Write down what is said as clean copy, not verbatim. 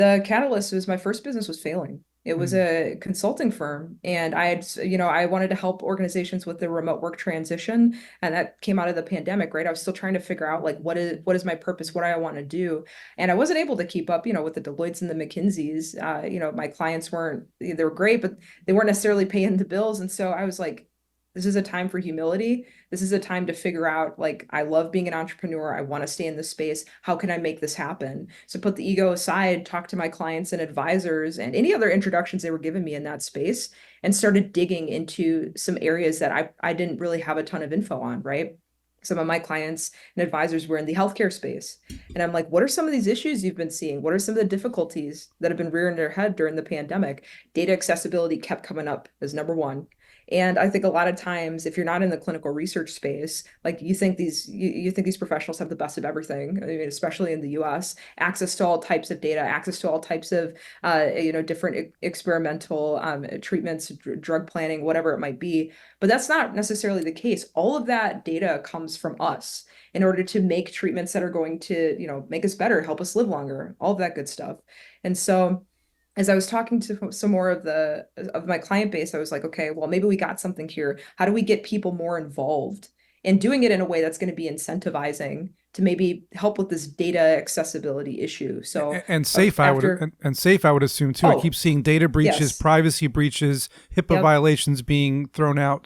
The catalyst was my first business was failing. It was Mm. a consulting firm, and I wanted to help organizations with the remote work transition, and that came out of the pandemic, right? I was still trying to figure out like what is my purpose, what do I want to do, and I wasn't able to keep up, with the Deloittes and the McKinseys. My clients weren't they were great, but they weren't necessarily paying the bills, and so I was like, this is a time for humility. This is a time to figure out, like, I love being an entrepreneur. I want to stay in this space. How can I make this happen? So put the ego aside, talk to my clients and advisors and any other introductions they were giving me in that space, and started digging into some areas that I didn't really have a ton of info on, right? Some of my clients and advisors were in the healthcare space. And I'm like, what are some of these issues you've been seeing? What are some of the difficulties that have been rearing their head during the pandemic? Data accessibility kept coming up as number one. And I think a lot of times, if you're not in the clinical research space, like you think these professionals have the best of everything. I mean, especially in the US, access to all types of data, access to all types of different experimental treatments, drug planning, whatever it might be. But that's not necessarily the case. All of that data comes from us in order to make treatments that are going to, make us better, help us live longer, all of that good stuff. And so as I was talking to some more of my client base, I was like, okay, well, maybe we got something here. How do we get people more involved and doing it in a way that's going to be incentivizing to maybe help with this data accessibility issue? So And safe, I would after, and safe, I would assume too. I keep oh, seeing data breaches, yes, privacy breaches, HIPAA yep. violations being thrown out